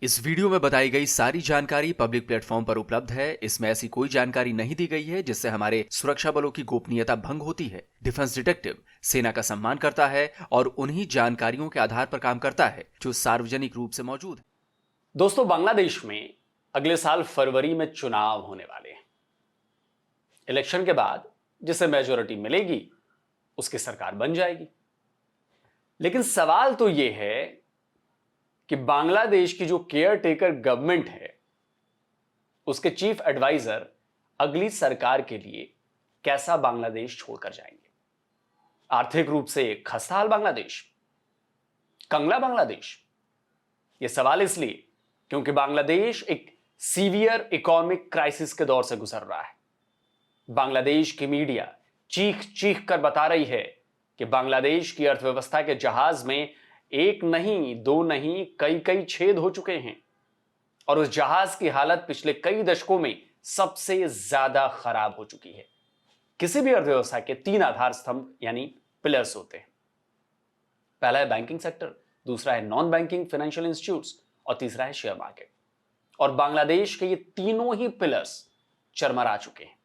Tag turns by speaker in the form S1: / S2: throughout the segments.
S1: इस वीडियो में बताई गई सारी जानकारी पब्लिक प्लेटफॉर्म पर उपलब्ध है। इसमें ऐसी कोई जानकारी नहीं दी गई है जिससे हमारे सुरक्षा बलों की गोपनीयता भंग होती है। डिफेंस डिटेक्टिव सेना का सम्मान करता है और उन्हीं जानकारियों के आधार पर काम करता है जो सार्वजनिक रूप से मौजूद है।
S2: दोस्तों, बांग्लादेश में अगले साल फरवरी में चुनाव होने वाले हैं। इलेक्शन के बाद जिसे मेजॉरिटी मिलेगी उसकी सरकार बन जाएगी। लेकिन सवाल तो यह है कि बांग्लादेश की जो केयर टेकर गवर्नमेंट है उसके चीफ एडवाइजर अगली सरकार के लिए कैसा बांग्लादेश छोड़कर जाएंगे। आर्थिक रूप से खस्ताहाल बांग्लादेश, कंगला बांग्लादेश। यह सवाल इसलिए क्योंकि बांग्लादेश एक सीवियर इकोनॉमिक क्राइसिस के दौर से गुजर रहा है। बांग्लादेश की मीडिया चीख चीख कर बता रही है कि बांग्लादेश की अर्थव्यवस्था के जहाज में एक नहीं, दो नहीं, कई कई छेद हो चुके हैं और उस जहाज की हालत पिछले कई दशकों में सबसे ज्यादा खराब हो चुकी है। किसी भी अर्थव्यवस्था के तीन आधार स्तंभ यानी पिलर्स होते हैं। पहला है बैंकिंग सेक्टर, दूसरा है नॉन बैंकिंग फाइनेंशियल इंस्टीट्यूट्स और तीसरा है शेयर मार्केट। और बांग्लादेश के ये तीनों ही पिलर्स चरमरा चुके हैं।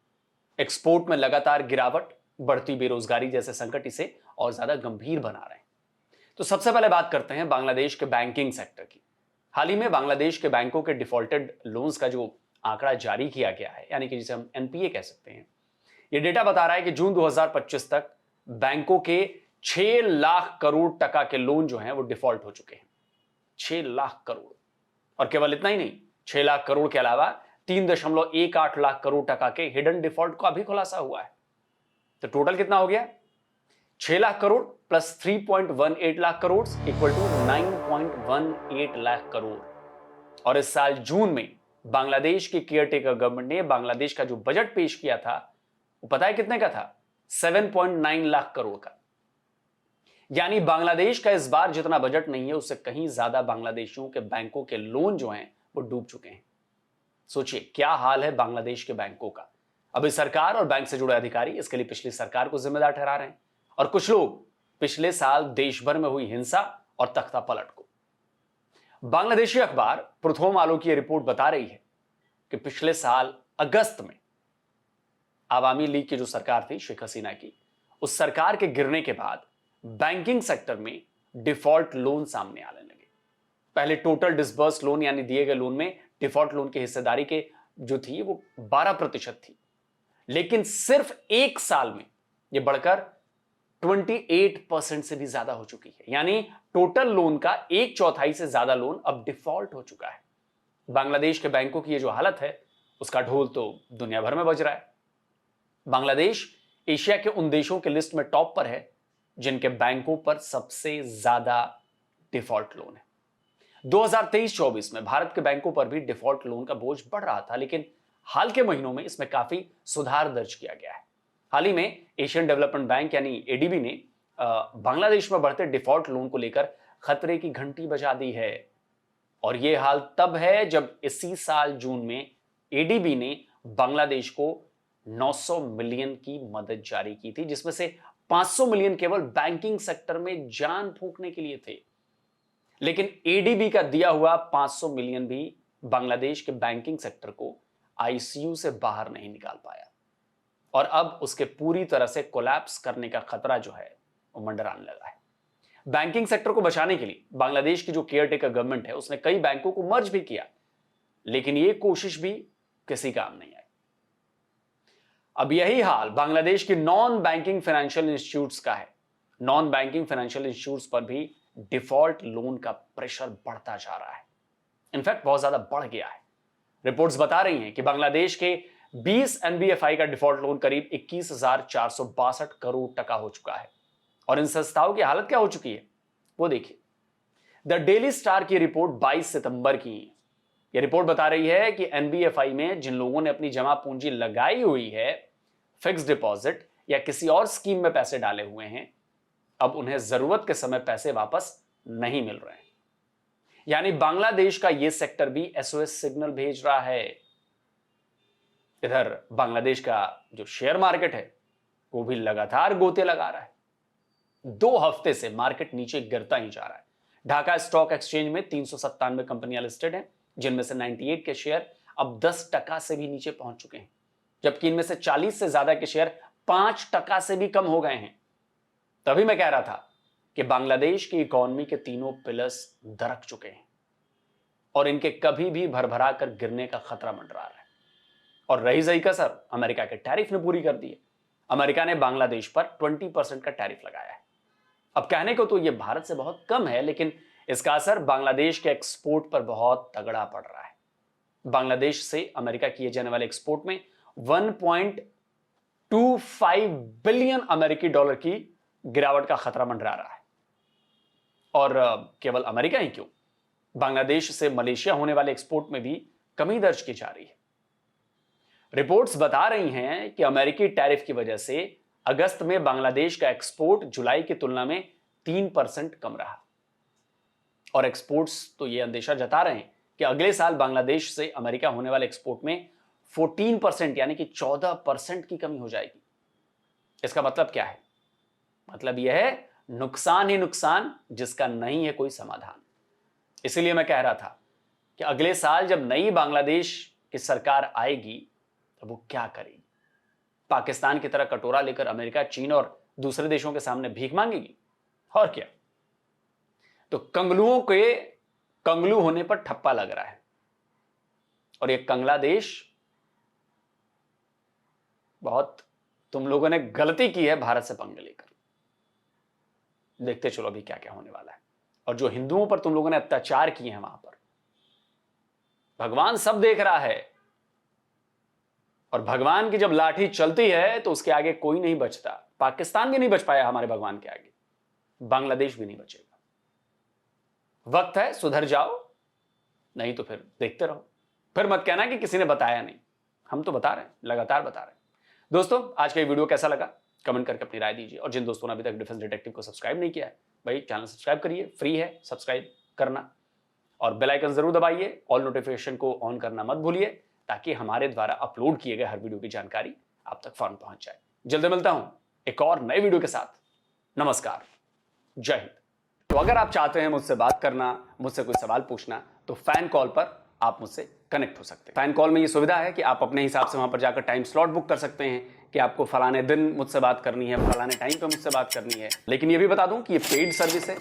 S2: एक्सपोर्ट में लगातार गिरावट, बढ़ती बेरोजगारी जैसे संकट इसे और ज्यादा गंभीर बना रहे हैं। तो सबसे पहले बात करते हैं बांग्लादेश के बैंकिंग सेक्टर की। हाल ही में बांग्लादेश के बैंकों के डिफॉल्टेड लोन्स का जो आंकड़ा जारी किया गया है, यानी कि जिसे हम एनपीए कह सकते हैं, यह डेटा बता रहा है कि जून 2025 तक बैंकों के 6 लाख करोड़ टका के लोन जो हैं वो डिफॉल्ट हो चुके हैं। 6 लाख करोड़। और केवल इतना ही नहीं, 6 लाख करोड़ के अलावा 3.18 लाख करोड़ टका के हिडन डिफॉल्ट का भी खुलासा हुआ है। तो टोटल कितना हो गया? 6 lakh crore plus 3.18 lakh crore equal to 9.18 lakh crore. और इस साल जून में बांग्लादेश की केयरटेकर गवर्नमेंट ने बांग्लादेश का जो बजट पेश किया था वो पता है कितने का था? 7.9 लाख करोड़ का। यानी बांग्लादेश का इस बार जितना बजट नहीं है उससे कहीं ज्यादा बांग्लादेशियों के बैंकों के लोन जो हैं वो डूब चुके हैं। सोचिए क्या हाल है बांग्लादेश के बैंकों का। अभी सरकार और बैंक से जुड़े अधिकारी इसके लिए पिछली सरकार को जिम्मेदार ठहरा रहे हैं और कुछ लोग पिछले साल देश भर में हुई हिंसा और तख्ता पलट को। बांग्लादेशी अखबार प्रथम आलो की रिपोर्ट बता रही है कि पिछले साल अगस्त में आवामी लीग की जो सरकार थी शेख हसीना की, उस सरकार के गिरने के बाद बैंकिंग सेक्टर में डिफॉल्ट लोन सामने आने लगे। पहले टोटल डिसबर्स लोन यानी दिए गए लोन में डिफॉल्ट लोन की हिस्सेदारी के जो थी वो 12% थी, लेकिन सिर्फ एक साल में यह बढ़कर 28% से भी ज्यादा हो चुकी है। यानी टोटल लोन का 1/4 से ज्यादा लोन अब डिफॉल्ट हो चुका है। बांग्लादेश के बैंकों की ये जो हालत है उसका ढोल तो दुनिया भर में बज रहा है। बांग्लादेश एशिया के उन देशों के लिस्ट में टॉप पर है जिनके बैंकों पर सबसे ज्यादा डिफॉल्ट लोन है। 2023-24 में भारत के बैंकों पर भी डिफॉल्ट लोन का बोझ बढ़ रहा था, लेकिन हाल के महीनों में इसमें काफी सुधार दर्ज किया गया है। हाल ही में एशियन डेवलपमेंट बैंक यानी एडीबी ने बांग्लादेश में बढ़ते डिफॉल्ट लोन को लेकर खतरे की घंटी बजा दी है। और यह हाल तब है जब इसी साल जून में एडीबी ने बांग्लादेश को 900 मिलियन की मदद जारी की थी, जिसमें से 500 मिलियन केवल बैंकिंग सेक्टर में जान फूंकने के लिए थे। लेकिन एडीबी का दिया हुआ 500 मिलियन भी बांग्लादेश के बैंकिंग सेक्टर को आईसीयू से बाहर नहीं निकाल पाया और अब उसके पूरी तरह से कोलैप्स करने का खतरा जो है वो मंडराने लगा है। बैंकिंग सेक्टर को बचाने के लिए बांग्लादेश की जो केयरटेकर गवर्नमेंट है उसने कई बैंकों को मर्ज भी किया, लेकिन यह कोशिश भी किसी काम नहीं आई। अब यही हाल बांग्लादेश की नॉन बैंकिंग फाइनेंशियल इंस्टीट्यूट्स का है। नॉन बैंकिंग फाइनेंशियल इंस्टीट्यूट्स पर भी डिफॉल्ट लोन का प्रेशर बढ़ता जा रहा है। इनफैक्ट बहुत ज्यादा बढ़ गया है। रिपोर्ट्स बता रही हैं कि बांग्लादेश के 20 एनबीएफआई का डिफॉल्ट लोन करीब 21,462 करोड़ टका हो चुका है। और इन संस्थाओं की हालत क्या हो चुकी है वो देखिए। द डेली स्टार की रिपोर्ट 22 सितंबर की है। यह रिपोर्ट बता रही है कि एनबीएफआई में जिन लोगों ने अपनी जमा पूंजी लगाई हुई है, फिक्स डिपॉजिट या किसी और स्कीम में पैसे डाले हुए हैं, अब उन्हें जरूरत के समय पैसे वापस नहीं मिल रहे हैं। यानी बांग्लादेश का यह सेक्टर भी एसओएस सिग्नल भेज रहा है। इधर बांग्लादेश का जो शेयर मार्केट है वो भी लगातार गोते लगा रहा है। 2 हफ्ते से मार्केट नीचे गिरता ही जा रहा है। ढाका स्टॉक एक्सचेंज में 397 कंपनियां लिस्टेड हैं, जिनमें से 98 के शेयर अब 10% से भी नीचे पहुंच चुके हैं, जबकि इनमें से 40 से ज्यादा के शेयर 5% से भी कम हो गए हैं। तभी मैं कह रहा था कि बांग्लादेश की इकोनॉमी के तीनों पिलर्स दरक चुके हैं और इनके कभी भी भरभरा कर गिरने का खतरा मंडरा रहा है। और रही सही कसर अमेरिका के टैरिफ ने पूरी कर दी है। अमेरिका ने बांग्लादेश पर 20% का टैरिफ लगाया है। अब कहने को तो यह भारत से बहुत कम है, लेकिन इसका असर बांग्लादेश के एक्सपोर्ट पर बहुत तगड़ा पड़ रहा है। बांग्लादेश से अमेरिका किए जाने वाले एक्सपोर्ट में 1.25 बिलियन अमेरिकी डॉलर की गिरावट का खतरा मंडरा रहा है। और केवल अमेरिका ही क्यों, बांग्लादेश से मलेशिया होने वाले एक्सपोर्ट में भी कमी दर्ज की जा रही है। रिपोर्ट्स बता रही हैं कि अमेरिकी टैरिफ की वजह से अगस्त में बांग्लादेश का एक्सपोर्ट जुलाई की तुलना में 3% कम रहा। और एक्सपोर्ट्स तो यह अंदेशा जता रहे हैं कि अगले साल बांग्लादेश से अमेरिका होने वाले एक्सपोर्ट में 14% यानी कि 14% की कमी हो जाएगी। इसका मतलब क्या है? मतलब यह है नुकसान ही नुकसान, जिसका नहीं है कोई समाधान। इसीलिए मैं कह रहा था कि अगले साल जब नई बांग्लादेश की सरकार आएगी तो वो क्या करेगी? पाकिस्तान की तरह कटोरा लेकर अमेरिका, चीन और दूसरे देशों के सामने भीख मांगेगी? और क्या? तो कंगलुओं के कंगलू होने पर ठप्पा लग रहा है। और ये कंगला देश बहुत तुम लोगों ने गलती की है भारत से पंगे लेकर। देखते चलो अभी क्या क्या होने वाला है। और जो हिंदुओं पर तुम लोगों ने अत्याचार किए हैं वहां पर भगवान सब देख रहा है। और भगवान की जब लाठी चलती है तो उसके आगे कोई नहीं बचता। पाकिस्तान भी नहीं बच पाया हमारे भगवान के आगे, बांग्लादेश भी नहीं बचेगा। वक्त है सुधर जाओ, नहीं तो फिर देखते रहो। फिर मत कहना कि किसी ने बताया नहीं, हम तो बता रहे हैं, लगातार बता रहे हैं। दोस्तों, आज का ये वीडियो कैसा लगा कमेंट करके अपनी राय दीजिए। और जिन दोस्तों ने अभी तक डिफेंस डिटेक्टिव को सब्सक्राइब नहीं किया है, भाई चैनल सब्सक्राइब करिए, फ्री है सब्सक्राइब करना। और बेल आइकन जरूर दबाइए, ऑल नोटिफिकेशन को ऑन करना मत भूलिए, ताकि हमारे द्वारा अपलोड किए गए हर वीडियो की जानकारी आप तक फौरन पहुंच जाए। जल्दी मिलता हूं एक और नए वीडियो के साथ। नमस्कार, जय हिंद। तो अगर आप चाहते हैं मुझसे बात करना, मुझसे कोई सवाल पूछना, तो फैन कॉल पर आप मुझसे कनेक्ट हो सकते हैं। फैन कॉल में ये सुविधा है कि आप अपने हिसाब से वहां पर जाकर टाइम स्लॉट बुक कर सकते हैं कि आपको फलाने दिन मुझसे बात करनी है, फलाने टाइम पे मुझसे बात करनी है। लेकिन ये भी बता दूं कि ये पेड सर्विस है।